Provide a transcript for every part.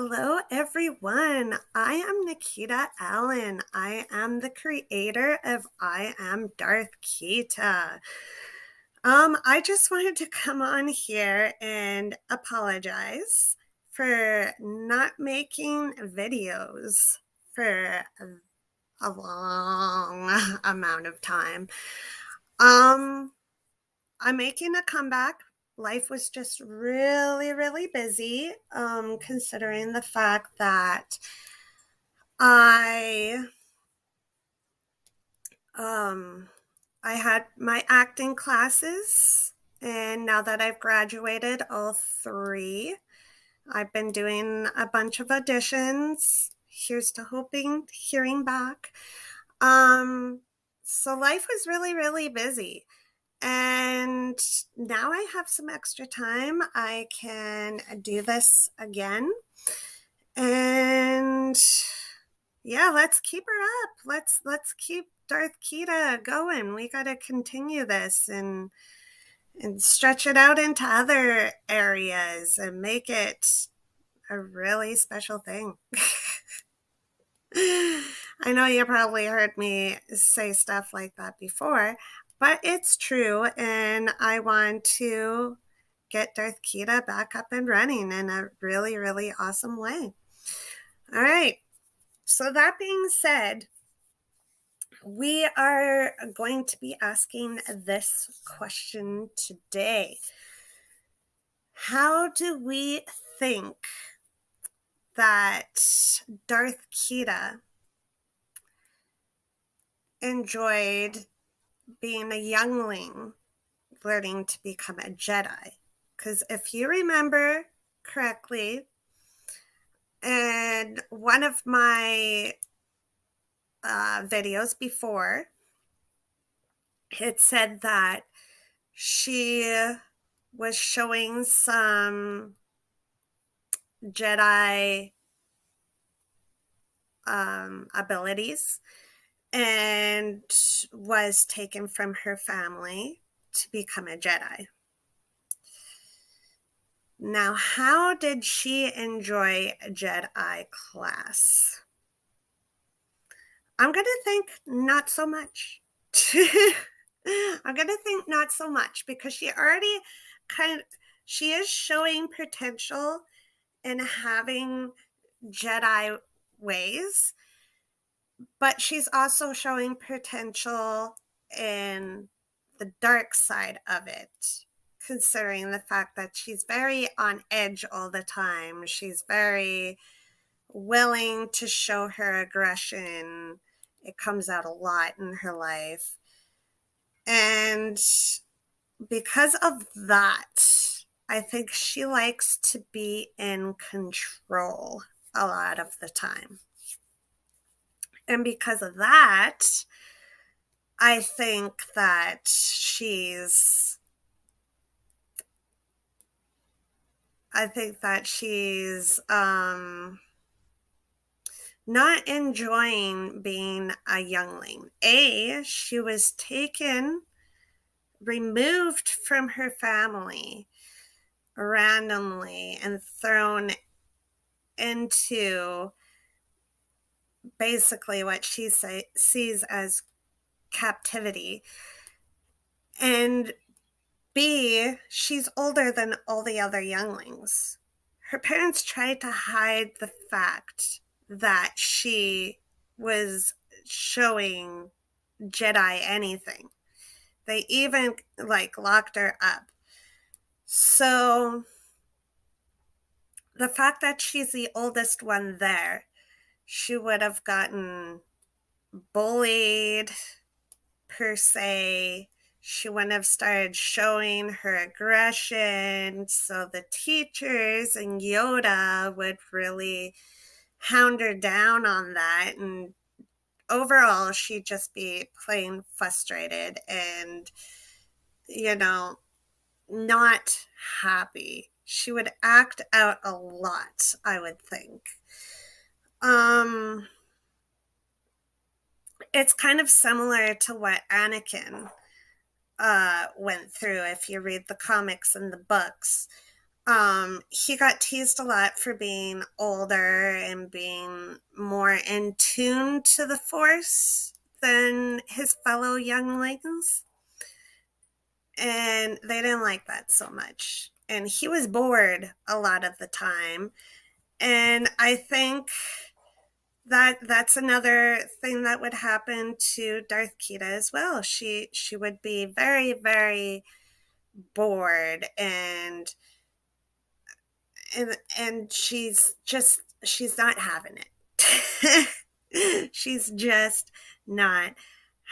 Hello, everyone. I am Nikita Allen. I am the creator of I Am Darth Keta. I just wanted to come on here and apologize for not making videos for a long amount of time. Um, I'm making a comeback. Life was just really, really busy, considering the fact that I um I had my acting classes, and now that I've graduated all three, I've been doing a bunch of auditions. Here's to hoping hearing back. Um so life was really, really busy. And now I have some extra time. I can do this again. And yeah, let's keep her up. Let's keep Darth Keta going. We got to continue this and stretch it out into other areas and make it a really special thing. I know you probably heard me say stuff like that before, but it's true, and I want to get Darth Keta back up and running in a really, really awesome way. All right. So that being said, we are going to be asking this question today. How do we think that Darth Keta enjoyed being a youngling learning to become a Jedi? Because if you remember correctly, in one of my videos before, it said that she was showing some Jedi abilities and was taken from her family to become a Jedi. Now, how did she enjoy a Jedi class? I'm going to think not so much. I'm going to think not so much because she is showing potential in having Jedi ways, but she's also showing potential in the dark side of it, considering the fact that she's very on edge all the time. She's very willing to show her aggression. It comes out a lot in her life. And because of that, I think she likes to be in control a lot of the time. And because of that, I think that she's not enjoying being a youngling. She was removed from her family randomly and thrown into basically what she sees as captivity. And B, she's older than all the other younglings. Her parents tried to hide the fact that she was showing Jedi anything. They even locked her up. So the fact that she's the oldest one there, she would have gotten bullied per se. She wouldn't have started showing her aggression. So the teachers and Yoda would really hound her down on that. And overall, she'd just be plain frustrated and, not happy. She would act out a lot, I would think. It's kind of similar to what Anakin went through if you read the comics and the books. He got teased a lot for being older and being more in tune to the Force than his fellow younglings. And they didn't like that so much. And he was bored a lot of the time. And I think that that's another thing that would happen to Darth Keta as well. She would be very, very bored, and she's not having it. She's just not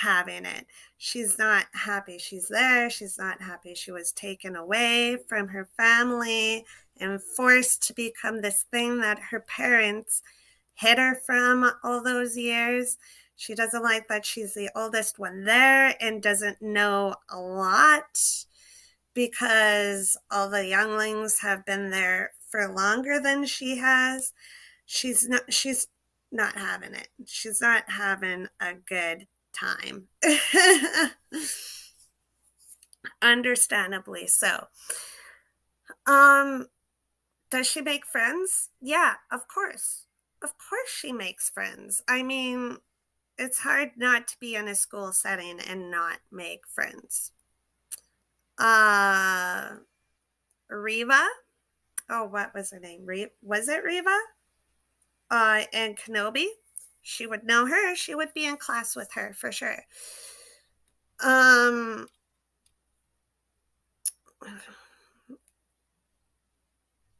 having it. She's not happy she's there. She's not happy she was taken away from her family and forced to become this thing that her parents hid her from all those years. She doesn't like that she's the oldest one there and doesn't know a lot because all the younglings have been there for longer than she has. She's not having it. She's not having a good time. Understandably so. Um does she make friends? Yeah, of course. Of course she makes friends. I mean, it's hard not to be in a school setting and not make friends. Uh Reva? Oh, what was her name? Was it Reva? And Kenobi? She would know her. She would be in class with her for sure. Um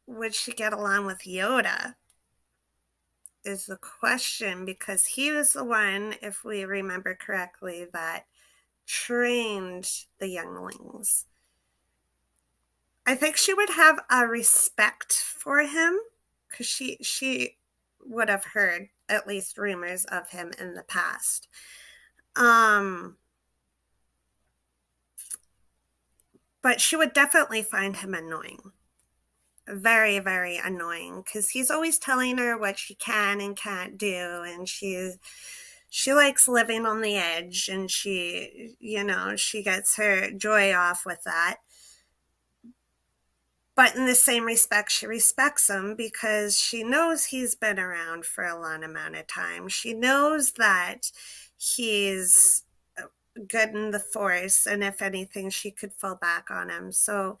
would she get along with Yoda? Is the question, because he was the one, if we remember correctly, that trained the younglings. I think she would have a respect for him because she would have heard at least rumors of him in the past. But she would definitely find him annoying. Very, very annoying because he's always telling her what she can and can't do, and she likes living on the edge, and she gets her joy off with that. But in the same respect, she respects him because she knows he's been around for a long amount of time. She knows that he's good in the Force, and if anything, she could fall back on him. So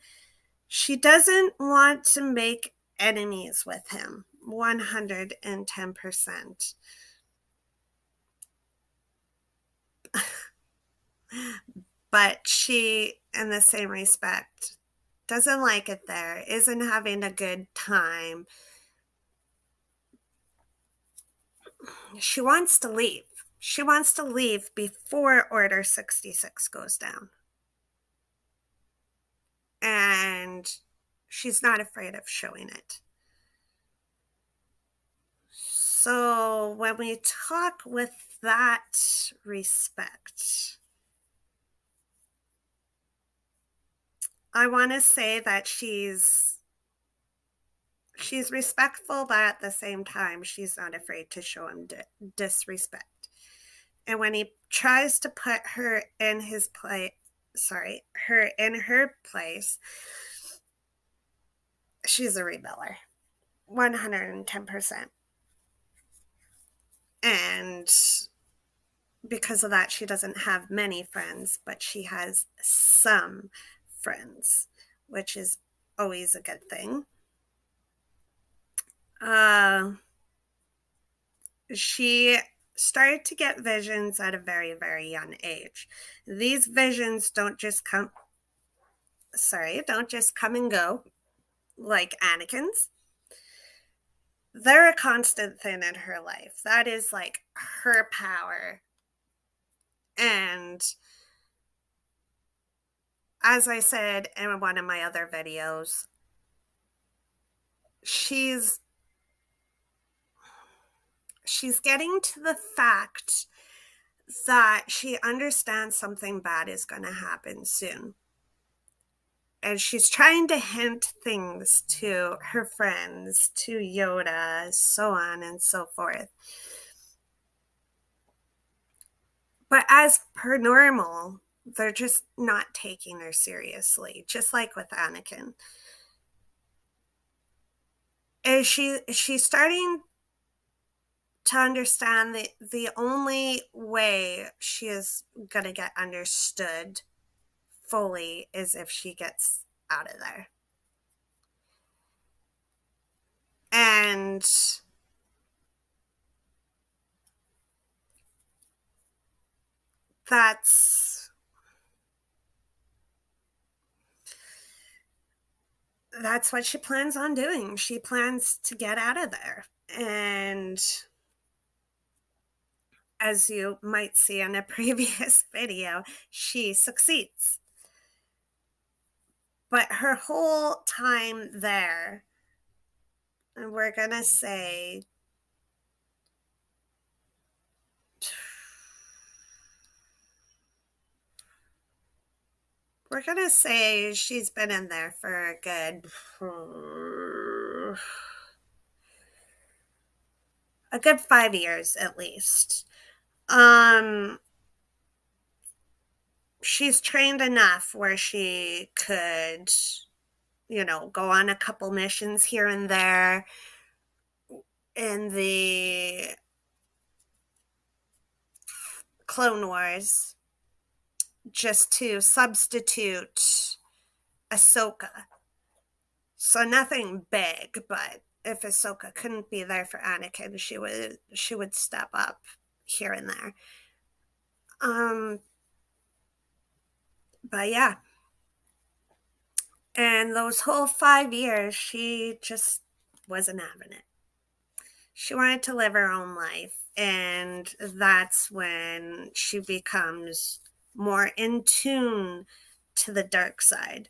she doesn't want to make enemies with him 110%. But she, in the same respect, doesn't like it there, isn't having a good time. She wants to leave. She wants to leave before Order 66 goes down. And she's not afraid of showing it. So when we talk with that respect, I want to say that she's respectful, but at the same time, she's not afraid to show him disrespect. And when he tries to put her in his place, her in her place, she's a rebeller, 110%. And because of that, she doesn't have many friends, but she has some friends, which is always a good thing. She started to get visions at a very, very young age. These visions don't just come and go like Anakin's. They're a constant thing in her life. That is like her power. And as I said in one of my other videos, she's getting to the fact that she understands something bad is going to happen soon. And she's trying to hint things to her friends, to Yoda, so on and so forth. But as per normal, they're just not taking her seriously, just like with Anakin. is she's starting to understand that the only way she is going to get understood fully is if she gets out of there. And that's that's what she plans on doing. She plans to get out of there. And as you might see in a previous video, she succeeds. But her whole time there, we're going to say, she's been in there for a good 5 years at least. She's trained enough where she could, go on a couple missions here and there in the Clone Wars just to substitute Ahsoka. So nothing big, but if Ahsoka couldn't be there for Anakin, she would step up here and there. But yeah. And those whole 5 years, she just wasn't having it. She wanted to live her own life. And that's when she becomes more in tune to the dark side.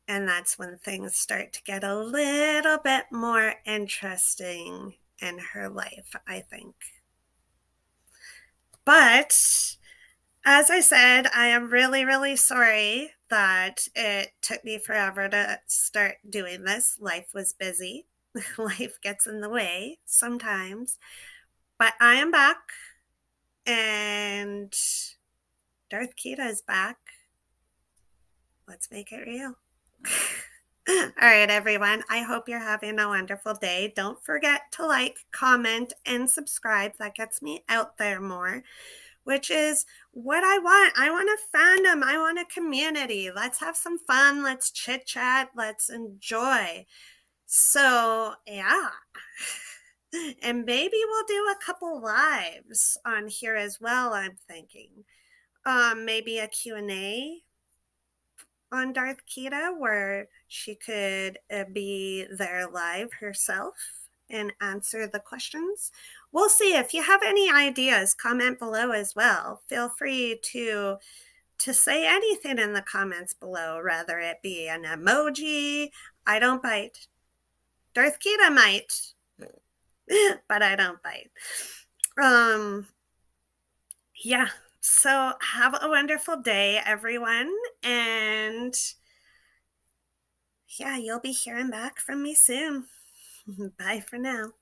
And that's when things start to get a little bit more interesting in her life, I think. But as I said, I am really, really sorry that it took me forever to start doing this. Life was busy. Life gets in the way sometimes. But I am back, and Darth Keta is back. Let's make it real. All right, everyone. I hope you're having a wonderful day. Don't forget to like, comment, and subscribe. That gets me out there more, which is what I want. I want a fandom. I want a community. Let's have some fun. Let's chit chat. Let's enjoy. So, yeah. And maybe we'll do a couple lives on here as well, I'm thinking. Maybe a Q&A on Darth Keta where she could be there live herself and answer the questions. We'll see. If you have any ideas, comment below as well. Feel free to say anything in the comments below, rather it be an emoji. I don't bite. Darth Keta might, but I don't bite. Yeah. So have a wonderful day, everyone. And yeah, you'll be hearing back from me soon. Bye for now.